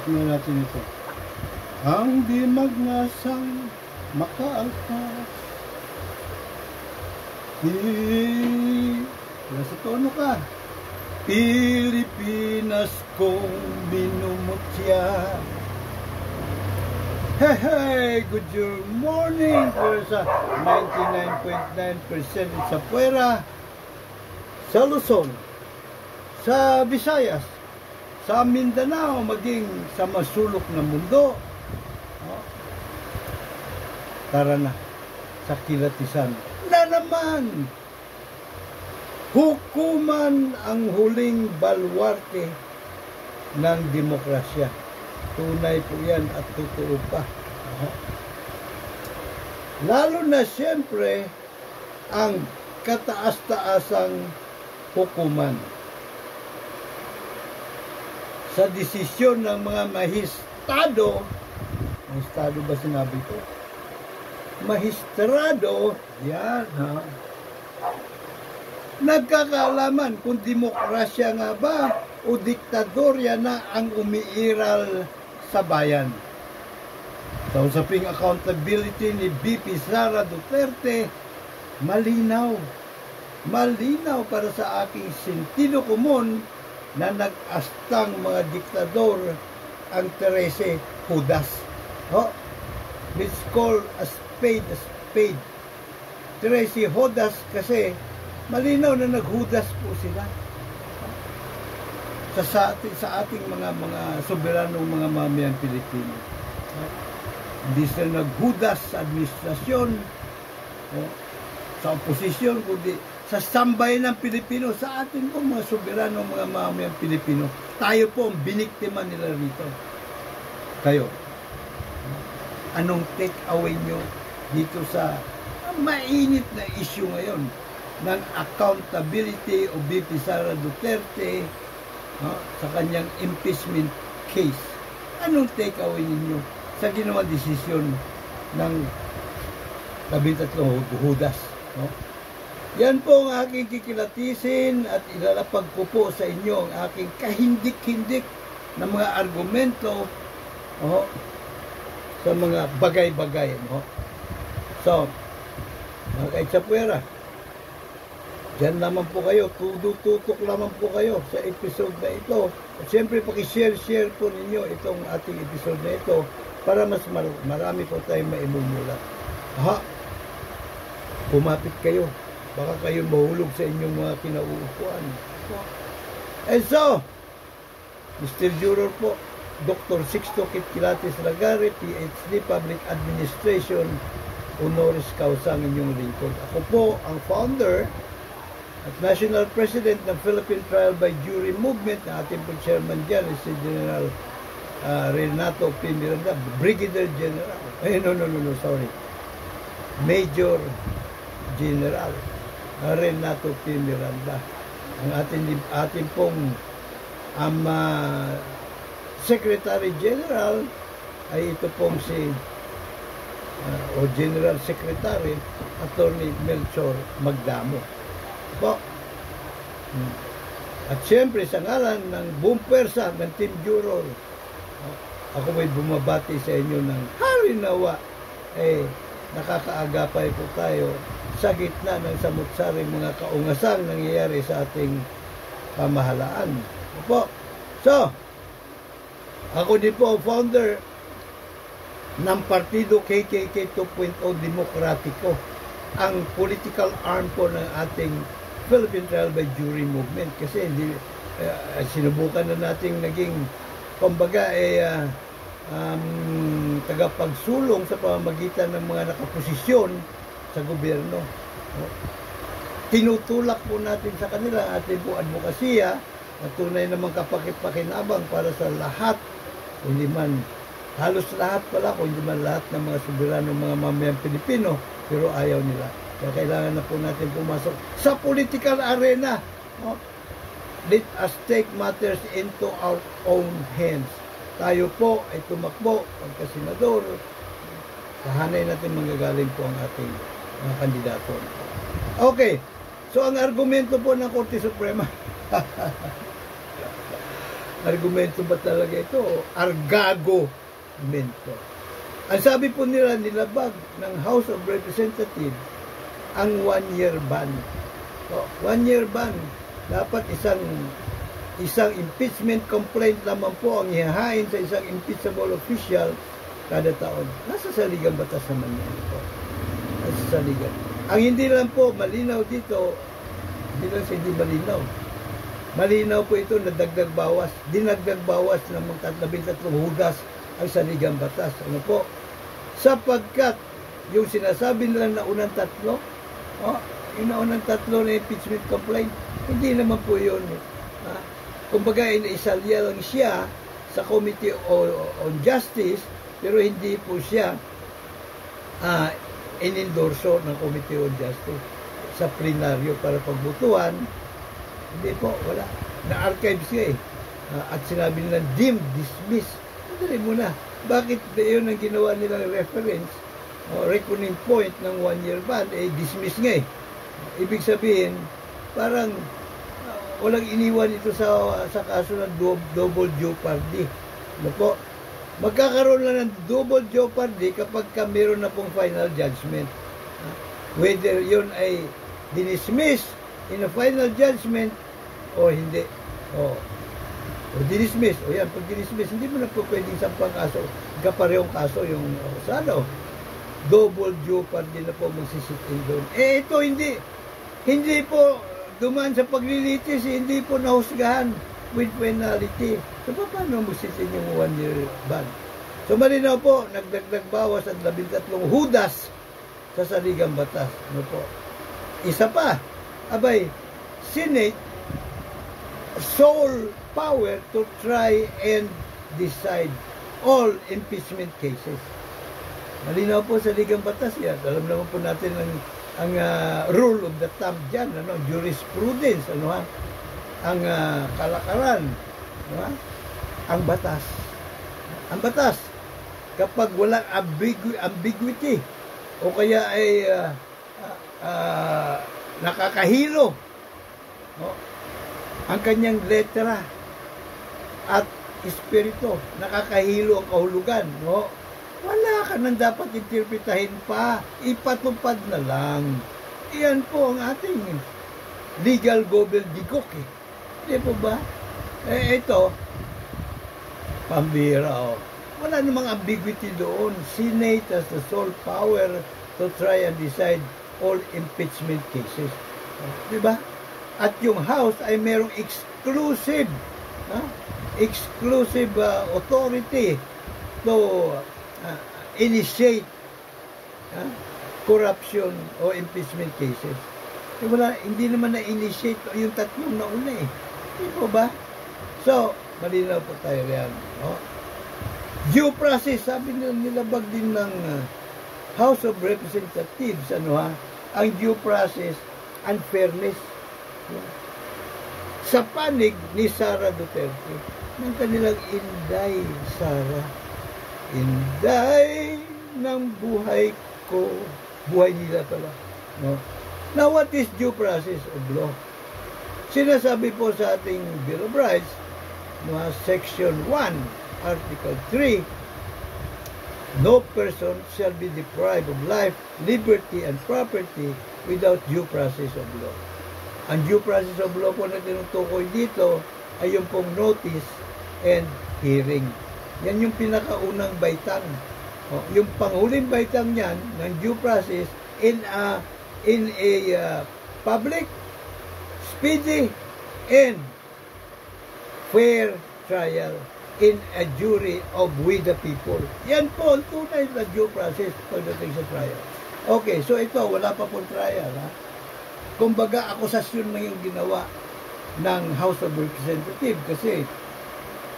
Tingnan natin ito. Ang di magnasang makaalpas. Nasa tono ka. Pilipinas kong minumutya. Hey, good morning po sa 99.9% sa Puera, sa Luzon, sa Visayas, sa Mindanao, maging sa masulok na mundo. Tara na sa kilatisan na naman. Hukuman ang huling balwarte ng demokrasya. Tunay po yan at totoo pa. Lalo na siyempre ang kataas-taasang hukuman. Sa desisyon ng mga mahistado ba sinabi ko? Mahistrado, yan ha. Nagkakaalaman kung demokrasya nga ba o diktadorya na ang umiiral sa bayan. Sa usaping accountability ni VP Sara Duterte, malinaw. Malinaw para sa aking sentido komon na nag-astang mga diktador ang 13 Judas. Let's call a spade a spade. 13 Judas kasi malinaw na naghudas po sila sa ating mga soberanong mga mamamayang Pilipino. Hindi sila naghudas sa administrasyon, sa oposisyon, kundi sa sambayan ng Pilipino, sa ating po mga soberanong mga mamamayang Pilipino. Tayo po ang biniktima nila rito. Kayo, anong take away nyo dito sa mainit na issue ngayon ng accountability o VP Sara Duterte sa kanyang impeachment case? Anong take away ninyo sa ginawang desisyon ng 13 Judas? Yan po ang aking kikilatisin at ilalapag ko po sa inyo ang aking kahindik-hindik na mga argumento sa mga bagay-bagay. So, mga kaitsapuera, diyan naman po kayo, tutok naman po kayo sa episode na ito. At siyempre, pakishare po ninyo itong ating episode na ito para mas marami po tayong maimumula. Kumapit kayo. Baka kayo mahulog sa inyong mga kinauupuan. And so, Mr. Juror po, Dr. Sixto Kitkilatis Lagare, PhD, Public Administration, honoris causa ang inyong lingkod. Ako po ang founder at National President ng Philippine Trial by Jury Movement, na ating po chairman dyan, si General Renato P. Miranda, Brigadier General. Sorry. Major General Renato P. Miranda. Ang ating pong Secretary General ay ito pong si o General Secretary Attorney Melchor Magdamo. At siyempre sa ngalan ng buong pwersa ng Team Juror, ako may bumabati sa inyo ng harinawa. Nakakaagapay po tayo sa gitna ng samut-saring mga kaungasang nangyayari sa ating pamahalaan. So, ako din po ang founder ng Partido KKK 2.0 Demokratiko, ang political arm po ng ating Philippine Trial by Jury Movement. Kasi sinubukan na nating naging, kumbaga, tagapagsulong sa pamamagitan ng mga nakaposisyon sa gobyerno. Tinutulak po natin sa kanila ating po advokasya at tunay namang kapakipakinabang para sa lahat, hindi man halos lahat pala, kung hindi man lahat ng mga soberanong mga mamayang Pilipino, pero ayaw nila. Kaya kailangan na po natin pumasok sa political arena. Let us take matters into our own hands. Tayo po ay tumakbo pagka-senador. Kahanay natin manggagaling po ang ating mga kandidato. Okay. So, ang argumento po ng Korte Suprema. Argumento ba talaga ito? Argagomento. Ang sabi po nila, nilabag ng House of Representatives ang 1-year ban. So, 1-year ban. Dapat isang impeachment complaint lamang po ang ihahain sa isang impeachable official kada taon. Nasa saligang batas naman yan po. Nasa saligan. Ang hindi lang po malinaw dito, hindi lang sa hindi malinaw. Malinaw po ito na dagdag bawas. Dinagdag bawas ng mga 13 hudas ang saligang batas. Ano po? Sapagkat yung sinasabi nila na unang tatlo, yung naunang tatlo na impeachment complaint, hindi naman po yun. Kumbaga, inaisalya lang siya sa Committee on Justice, pero hindi po siya inendorso ng Committee on Justice sa plenaryo para pagbutuhan. Hindi po, wala. Na-archive siya at sinabi nila, deemed, dismiss. Hindi mo na. Bakit yun ang ginawa nilang reference o reckoning point ng 1-year ban? Dismiss nga Ibig sabihin, parang walang iniwan ito sa kaso ng double jeopardy. Ano po? Magkakaroon lang ng double jeopardy kapag meron na pong final judgment. Whether yun ay dinismiss in a final judgment o hindi. O dinismiss. O yan, pag dinismiss, hindi mo na po pwedeng sampang kaso. Kaparehong kaso yung double jeopardy na po magsisitin doon. Ito hindi. Hindi po dumaan sa paglilitis, hindi po nahusgahan with penalty. So, paano magsisitin yung 1-year ban? So, malinaw po, nagdagdag bawas at 13 hudas sa saligang batas. Ano po? Isa pa, Senate sole power to try and decide all impeachment cases. Malinaw po sa ligang batas yan. Alam naman po natin ang rule of the thumb dyan, jurisprudence, ang kalakaran, ang batas. Ang batas, kapag walang ambiguity, o kaya ay nakakahilo, ang kanyang letra at espiritu, nakakahilo ang kahulugan, wala ka nang dapat interpretahin pa. Ipatupad na lang. Iyan po ang ating legal gobbledygook. Hindi po ba? Ito, pambira. Wala namang ambiguity doon. Senate has the sole power to try and decide all impeachment cases. Di ba? At yung House ay merong exclusive authority to initiate corruption o impeachment cases. Hindi naman na-initiate yung tatlong nauna Hindi po ba? So, malinaw po tayo yan. Due process, sabi nilabag din ng House of Representatives, ang due process and fairness. Sa panig ni Sara Duterte, ng kanilang Inday Sara. Inday ng buhay ko. Buhay nila pala. Now, what is due process of law? Sinasabi po sa ating Bill of Rights, Section 1, Article 3, no person shall be deprived of life, liberty, and property without due process of law. Ang due process of law po na tinutukoy dito ay yung pong notice and hearing. Yan yung pinakaunang baitang. Yung panghuling baitang niyan ng due process in a public, speedy, and fair trial in a jury of we the people. Yan po ang tunay na due process pagdating sa trial. Okay, so ito, wala pa pong trial. Kumbaga, akusasyon na yung ginawa ng House of Representatives kasi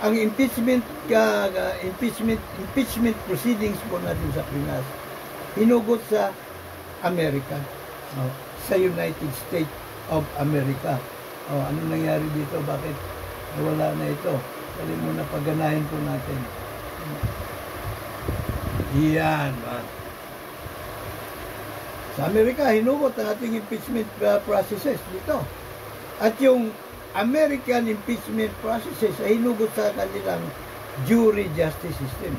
ang impeachment proceedings po natin sa Pinas hinugot sa Amerika, sa United States of America. Ano nangyari dito? Bakit wala na ito? Dali muna paganahin po natin. Yan. Sa Amerika, hinugot ang ating impeachment processes dito. At yung American impeachment processes ay hinugot sa kanilang jury justice system,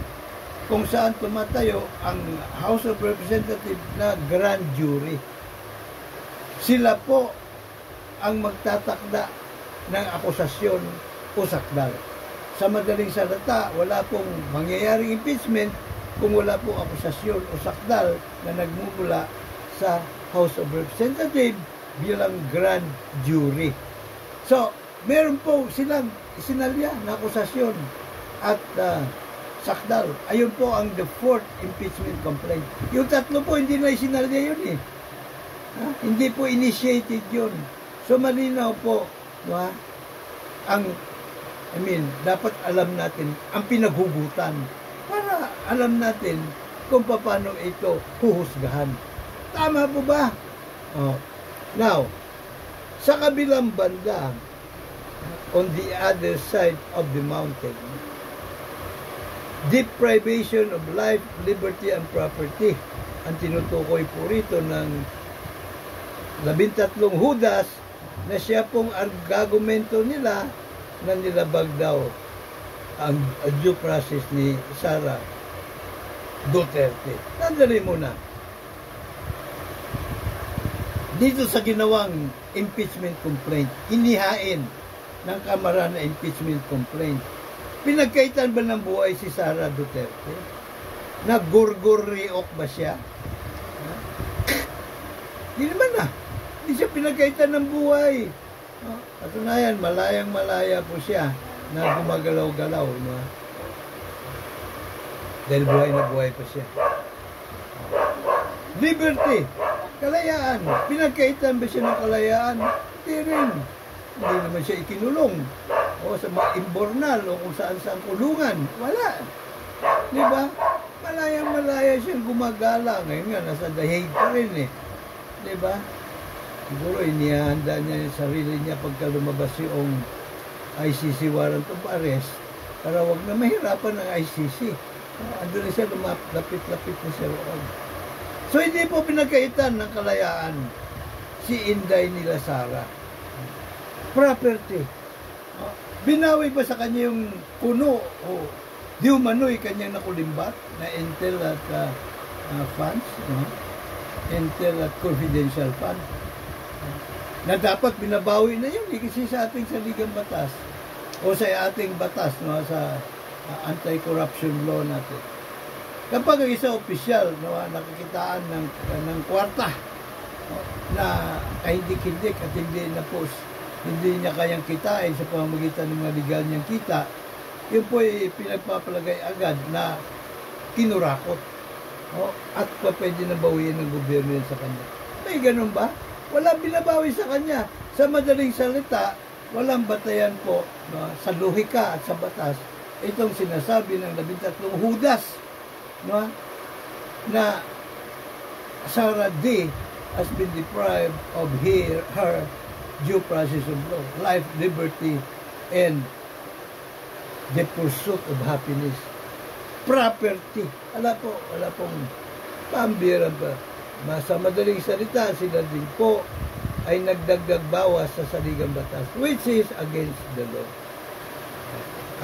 kung saan tumatayo ang House of Representatives na grand jury. Sila po ang magtatakda ng akusasyon o sakdal. Sa madaling salita, wala pong mangyayaring impeachment kung wala pong akusasyon o sakdal na nagmumula sa House of Representatives bilang grand jury. So, meron po silang isinalya na akusasyon at sakdal. Ayun po ang the fourth impeachment complaint. Yung tatlo po, hindi na isinalya yun eh. Hindi po initiated yun. So, malinaw po, no, dapat alam natin ang pinaghugutan para alam natin kung paano ito huhusgahan. Tama po ba? Now, sa kabilang banda, on the other side of the mountain, deprivation of life, liberty, and property. Ang tinutukoy po rito ng 13 hudas na siya pong argumento nila na nilabag daw ang due process ni Sara Duterte. Nandali muna. Dito sa ginawang impeachment complaint, inihain ng Kamara na impeachment complaint, pinagkaitan ba ng buhay si Sara Duterte? Nagurguriok ba siya? Hindi naman na. Hindi siya pinagkaitan ng buhay. Katunayan, malayang-malaya po siya na gumagalaw-galaw. No? Dahil buhay na buhay pa siya. Liberty, kalayaan. Pinagkaitan ba siya ng kalayaan? Hindi rin. Hindi naman siya ikinulong. O sa mga imbornal o kung saan-saan kulungan. Wala. Di ba? Malayang-malaya siyang gumagala. Ngayon nga, nasa The Hague pa rin eh. Di ba? Siguro inihanda niya yung sarili niya pagka lumabas yung ICC warrant of arrest para wag na mahirapan ng ICC. Ando na siya, lumapit-lapit na siya roon. So hindi po pinagkaitan ng kalayaan si Inday nila Sara. Property. Binawi ba sa kanya yung puno o di umano'y kanyang nakulimbat na intel at funds, intel at confidential funds, na dapat binabawi na yun kasi sa ating saligang batas o sa ating batas, no, sa anti-corruption law natin. Kapag ang isang opisyal, no, nakikitaan ng kwarta, no, na kahindik-hindik at hindi niya kayang kitain sa pamamagitan ng mga legal niyang kita, yun po ay pinagpapalagay agad na kinurakot, no, at pwede na bawiin ng gobyerno yan sa kanya. May ganun ba? Walang binabawi sa kanya. Sa madaling salita, walang batayan po, no, sa lohika at sa batas itong sinasabi ng 13 hudas, no, na Sara D has been deprived of her due process of law, life, liberty, and the pursuit of happiness. Property. Wala pong pambira ba? Sa madaling salita, sila din po ay nagdagdag bawas sa saligang batas, which is against the law.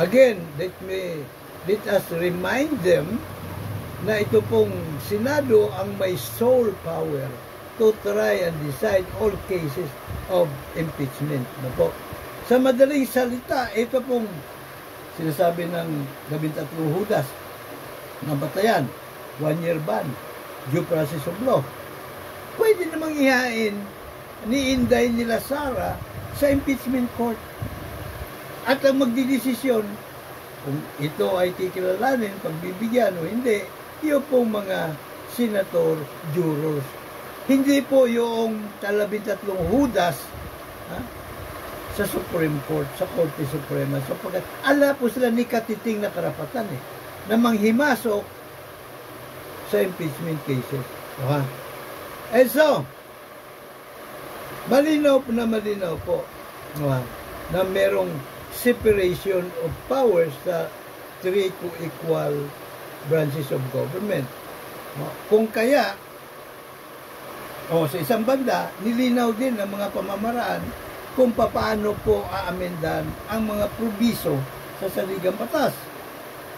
Again, let us remind them na ito pong Senado ang may sole power to try and decide all cases of impeachment. Na po. Sa madaling salita, ito pong sinasabi ng 13 hudas na batayan, 1-year ban, due process of law. Pwede namang ihain ni Inday nila Sara sa impeachment court. At ang magdidesisyon kung ito ay kikilalanin, pagbibigyan o hindi, yun pong mga senator, jurors. Hindi po yung 13 hudas sa Supreme Court, sa Korte Suprema. Sapagkat ala po sila ni katiting na karapatan na manghimasok sa impeachment cases. And so, malinaw po na merong separation of powers sa 3 co-equal branches of government. Kung kaya, sa isang banda, nilinaw din ng mga pamamaraan kung paano po aamendan ang mga probiso sa saligang batas.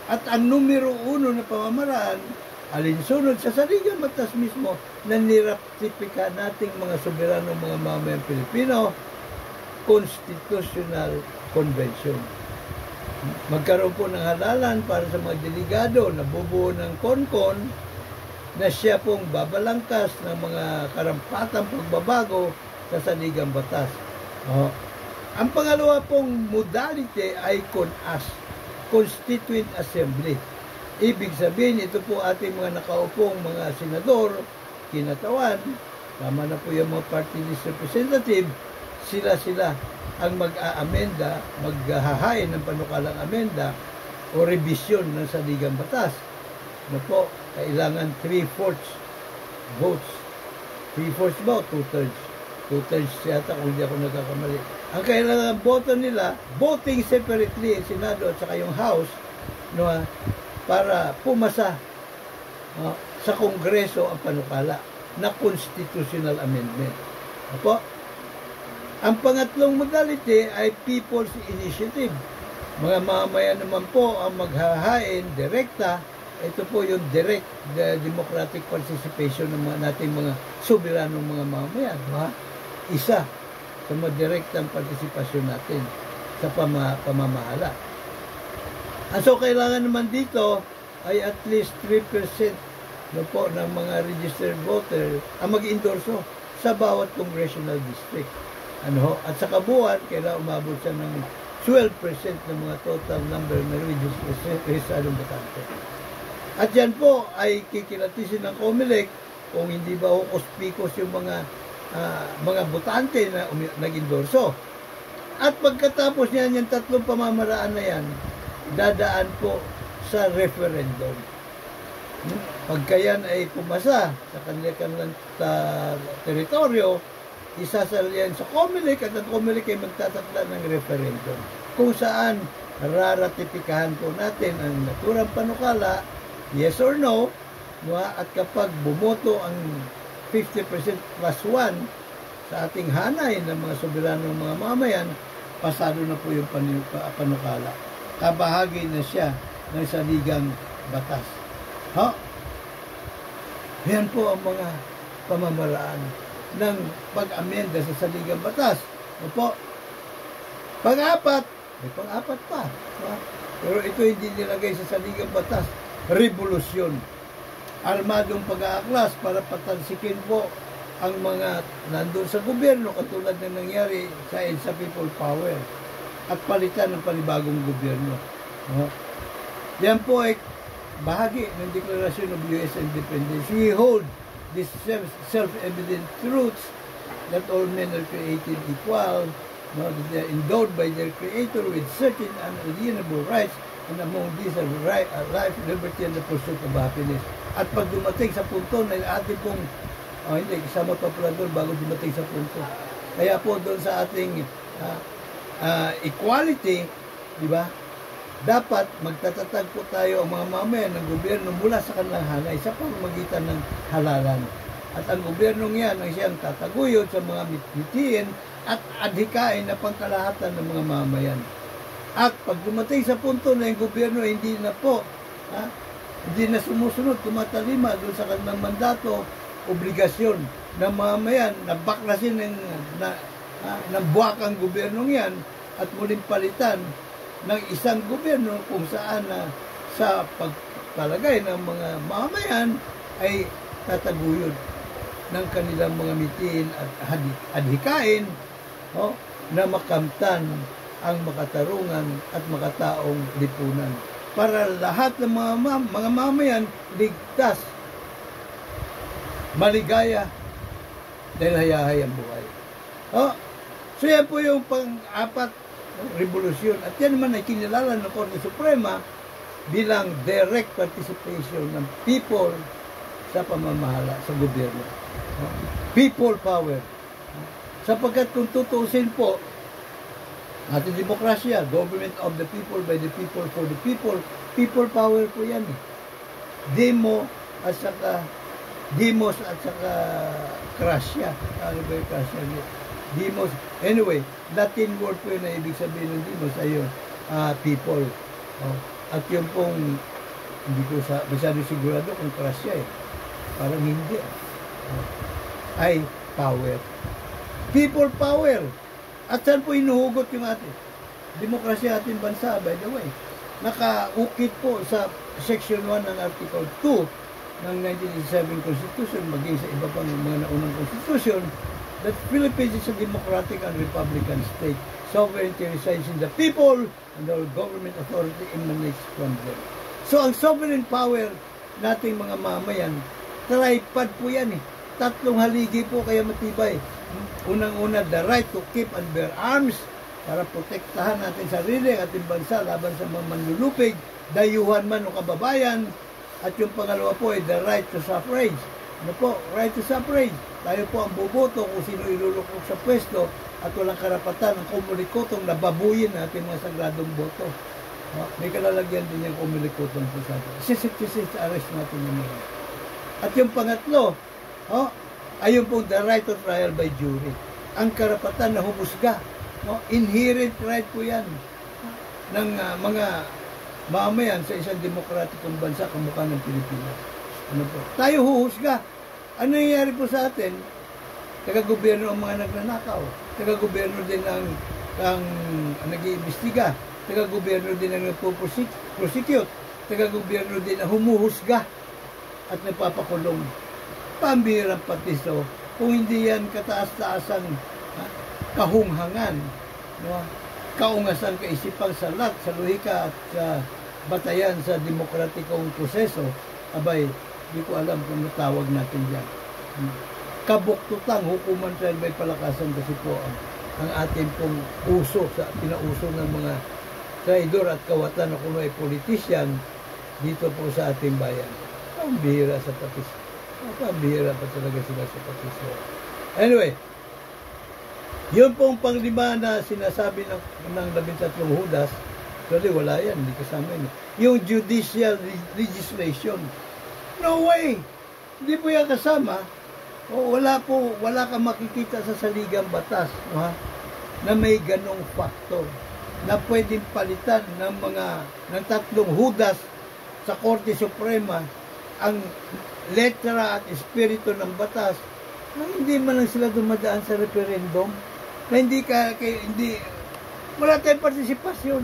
At ang numero 1 na pamamaraan, alinsunod sa saligang batas mismo, na niratifika nating mga soberanong mga mamamayang Pilipino, Constitutional Convention. Magkaroon po ng halalan para sa mga delegado na bubuo ng CONCON na siya pong babalangkas ng mga karampatang pagbabago sa saligang batas. Ang pangalawa pong modality ay CONAS, Constituent Assembly. Ibig sabihin, ito po ating mga nakaupong mga senador, kinatawan, tama na po yung mga party list representative, sila ang mag-aamenda, maghahain ng panukalang amenda o revision ng saligang batas. Na po, kailangan 3/4 votes. 3/4 ba o 2/3? 2/3 yata kung hindi ako nagkakamali. Ang kailangan boto nila, voting separately ang Senado at saka yung House, no, para pumasa sa Kongreso ang panukala na constitutional amendment. Opo. Ang pangatlong modality ay People's Initiative. Mga mamamayan naman po ang maghahain direkta. Ito po yung direct democratic participation ng nating mga soberanong mga mamamayan. Isa sa mga direktang partisipasyon natin sa pamamahala. So, kailangan naman dito ay at least 3% po ng mga registered voter ang mag-endorso sa bawat congressional district. At sa kabuuan, kailangan umabot siya ng 12% ng mga total number na rehistradong botante. At yan po ay kikilatisin ng COMELEC kung hindi ba auspicious yung mga botante na nag-endorso. At pagkatapos niyan, yung tatlong pamamaraan na yan, dadaan po sa referendum. Pagka yan ay pumasa sa kanilang teritoryo, isasalihan sa COMELEC at ang COMELEC ay magtatatla ng referendum kung saan raratipikahan po natin ang naturang panukala, yes or no, at kapag bumoto ang 50% plus 1 sa ating hanay ng mga soberanong mga mamayan, pasado na po yung panukala. Kabahagi na siya ng saligang batas. Yan po ang mga pamamaraan ng pag-amenda sa saligang batas. Opo. Pang-apat, may pang-apat pa. Pero ito hindi nilagay sa saligang batas. Revolusyon. Armadong pag-aaklas para patalsikin po ang mga nandun sa gobyerno katulad ng nangyari sa EDSA People Power at palitan ng panibagong gobyerno. Yan po ay bahagi ng Declaration of U.S. Independence. We hold these self-evident truths that all men are created equal, that they are endowed by their Creator with certain unalienable rights, and among these are life, liberty, and the pursuit of happiness. At pag dumating sa punto na ating pong, hindi, isama pa pala doon bago dumating sa punto. Kaya po doon sa ating equality, di ba? Dapat magtatatag po tayo ang mga mamayan ng gobyerno mula sa kanilang hanay sa pamamagitan ng halalan. At ang gobyernong yan ang siyang tataguyod sa mga mitiin at adhikain na pangkalahatan ng mga mamayan. At pag dumating sa punto na yung gobyerno hindi na po, hindi na sumusunod, tumatalima doon sa kanilang mandato, obligasyon ng mamayan na baklasin ng buwakang gobyernong yan at muling palitan ng isang gobyerno kung saan sa pagpalagay ng mga mamamayan ay tataguyod ng kanilang mga mitiin at adhikain na makamtan ang makatarungan at makataong lipunan. Para lahat ng mga mamamayan ligtas, maligaya, dahil hayahay ang buhay. So yan po yung pang-apat revolusyon. At yan naman ay kinilala ng Korte Suprema bilang direct participation ng people sa pamamahala sa gobyerno. People power. Sapagkat kung tutuusin po, ating demokrasya, government of the people, by the people, for the people, people power po yan. Demos at saka krasya. Ano ba yung krasya? Demos. Anyway, Latin word po yun na ibig sabihin ng demos ay people. At yung pong, hindi ko masyado sigurado kung krasya parang hindi. Ay power. People power. At saan po inuhugot yung ating demokrasya ating bansa, by the way? Nakaukit po sa Section 1 ng Article 2 ng 1987 Constitution, maging sa iba pang mga naunang Constitution, that Philippines is a democratic and republican state. Sovereignty resides in the people and our government authority emanates from them. So, ang sovereign power nating mga mamayan, tripod po yan Tatlong haligi po kaya matibay. Unang-una, the right to keep and bear arms para protektahan natin sarili at ating bansa laban sa mga manlulupig, dayuhan man o kababayan. At yung pangalawa po ay the right to suffrage. Ano po? Right to suffrage. Tayo po ang boboto kung sino ilulukok sa pwesto at walang karapatan ng komunikotong na babuyin natin mga sagradong boto. May kalalagyan din yung komunikotong po sa atin. Sisip arrest natin yung mga. At yung pangatlo, ayun po the right to trial by jury. Ang karapatan na humusga. Inherent right po yan ng mga mamayan sa isang demokratikong bansa kamukha ng Pilipinas. Ano po? Tayo huhusga. Ano nangyayari po sa atin? Taga-gobyerno ang mga nagnanakaw. Taga-gobyerno din ang nag-iimbestiga. Taga-gobyerno din ang nagpo-prosecute. Taga-gobyerno din ang humuhusga at napapakulong. Pambihirang patiso. Kung hindi yan kataas-taasang kahunghangan, kaungasan kaisipang salat sa luhika at sa batayan sa demokratikong proseso, abay, di ko alam kung natawag natin dyan. Kabuktutang hukuman trial by palakasan kasi po ang ating pong uso, pinauso ng mga traidor at kawatan na kuno ay politician dito po sa ating bayan. Ang bihira sa patis. Ang bihira pa talaga sila sa patis. Anyway, yun pong panglima na sinasabi ng 13 Hudas, actually wala yan, hindi kasama yun. Yung judicial legislation. No way! Hindi po yan kasama. Wala kang makikita sa saligang batas na may ganong factor na pwedeng palitan ng 3 Hudas sa Korte Suprema ang letra at espiritu ng batas na hindi man lang sila dumadaan sa referendum, na hindi wala tayong partisipasyon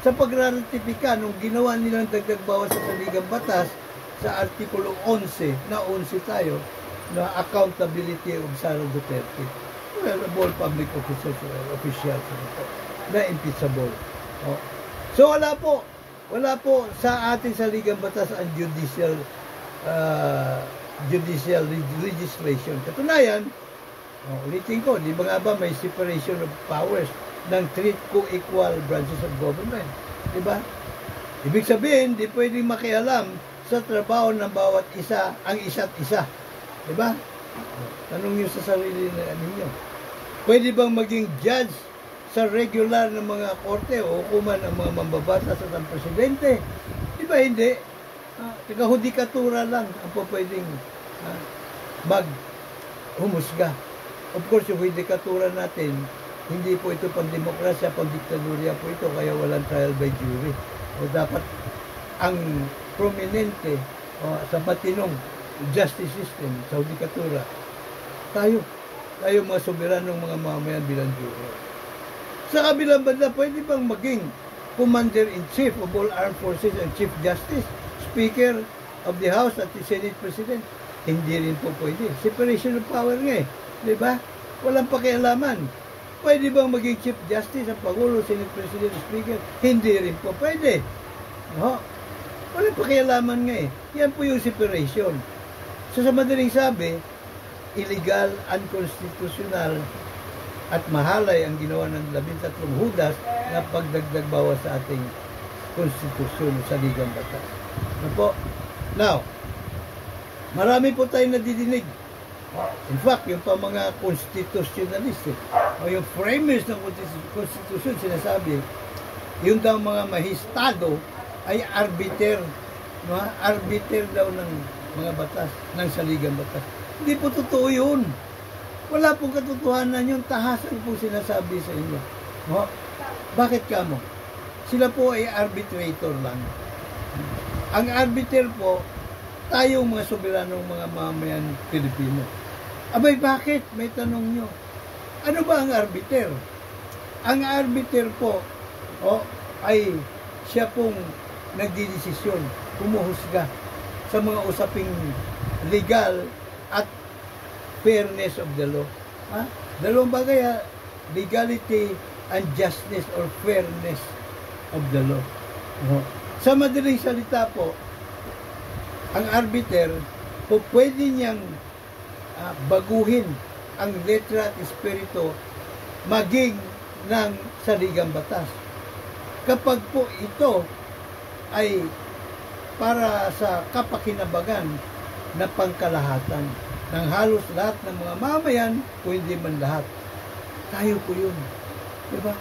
sa pagraratifika nung ginawa nilang dagdag bawas sa saligang batas sa Artikulo 11, na 11 tayo, na accountability of Sara Duterte. Well, all public officials na impeachable. So wala po sa ating saligang batas ang judicial legislation. Katunayan, ulitin ko, di ba nga ba may separation of powers ng 3 co-equal branches of government? Di ba? Ibig sabihin, di pwedeng makialam sa trabaho ng bawat isa ang isa't isa. Di ba? Tanong nyo sa sarili ninyo. Pwede bang maging judge sa regular ng mga korte o hukuman ng mga mambabasa sa ng presidente? Di ba hindi? Taga-hudikatura lang ang pwedeng mag-humusga. Of course, yung hudikatura natin, hindi po ito pang demokrasya, pang diktadurya po ito, kaya walang trial by jury. O dapat ang prominente sa matinong justice system, sa hudikatura, tayo mga soberanong mga mamayan bilang juror. Sa kabilang banda, pwede bang maging Commander-in-Chief of all Armed Forces and Chief Justice, Speaker of the House at the Senate President? Hindi rin po pwede. Separation of power nga di ba? Walang pakialaman. Pwede bang maging Chief Justice ang Pangulo, Senate President, Speaker? Hindi rin po pwede. Walang pakialaman nga Yan po yung separation. So sa madaling sabi, illegal, unconstitutional, at mahalay ang ginawa ng 13 Hudas na pagdagdag bawas sa ating konstitusyon sa ligang batas. Ano po? Now, marami po tayong nadidinig. In fact, yung pa mga constitutionalist o yung framers ng konstitusyon sinasabi, yung daw mga mahistado ay arbiter daw ng mga batas, ng saligang batas. Hindi po totoo yun. Wala pong katotohanan yung tahasan po sinasabi sa inyo. No? Bakit kamo? Sila po ay arbitrator lang. Ang arbiter po, tayong mga soberanong mga mamayan Pilipino. Abay, bakit? May tanong nyo. Ano ba ang arbiter? Ang arbiter po, ay siya pong nagdidesisyon, humuhusga sa mga usaping legal at fairness of the law. Dalawang bagay, legality and justice or fairness of the law. Sa madaling salita po, ang arbiter po pwede niyang baguhin ang letra at espiritu maging ng saligang batas. Kapag po ito ay para sa kapakinabangan na pangkalahatan ng halos lahat ng mga mamayan, kung hindi man lahat. Tayo po yun. Diba?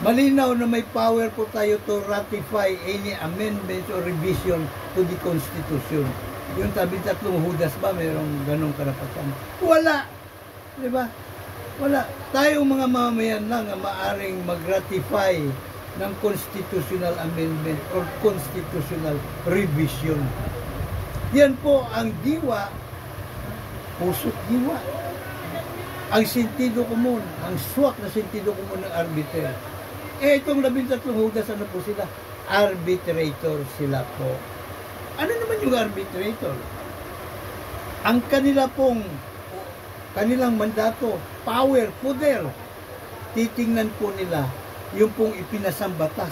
Malinaw na may power po tayo to ratify any amendments or revision to the Constitution. Yung tatlong hudas ba, mayroong ganong karapatan? Wala! Diba? Wala. Tayong mga mamayan lang ang maaring mag-ratify ng constitutional amendment or constitutional revision. Yan po ang diwa, puso't diwa. Ang sentido komon, ang swak na sentido komon ng arbiter. Itong 13 hudas, ano po sila? Arbitrator sila po. Ano naman yung arbitrator? Ang kanilang mandato, power, poder, titingnan po nila yung pong ipinasang batas.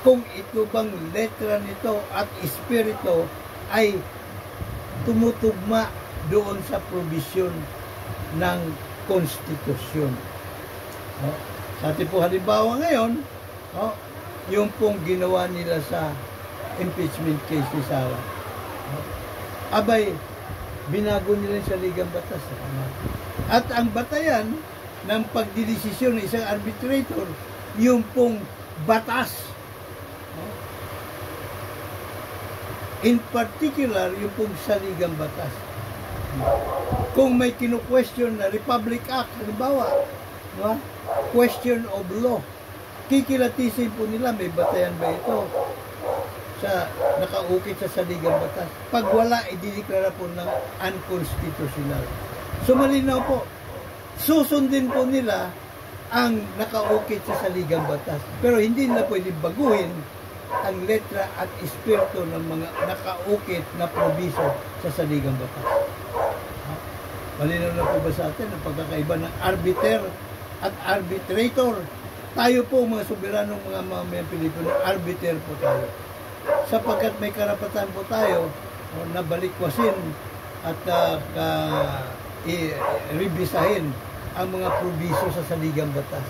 Kung ito bang letra nito at espiritu ay tumutugma doon sa provision ng konstitusyon. Sa ating po halimbawa ngayon, yung pong ginawa nila sa impeachment case ni Sara. Abay, binago nila sa ligang batas. At ang batayan ng pagdidesisyon ng isang arbitrator, yung pong batas. In particular, yung pong saligang batas. Kung may kinu-question na Republic Act, halimbawa, question of law, kikilatisin po nila, may batayan ba ito sa nakaukit sa saligang batas. Pag wala, idideklara po ng unconstitutional. So malinaw po, susundin po nila ang nakaukit sa saligang batas. Pero hindi na pwedeng baguhin ang letra at espiritu ng mga nakaukit na probiso sa saligang batas. Malinaw na po ba sa atin ang pagkakaiba ng arbiter at arbitrator? Tayo po, mga soberanong mga mamamayang Pilipino, arbiter po tayo. Sapagkat may karapatan po tayo na balikwasin at rebisahin ang mga probiso sa saligang batas.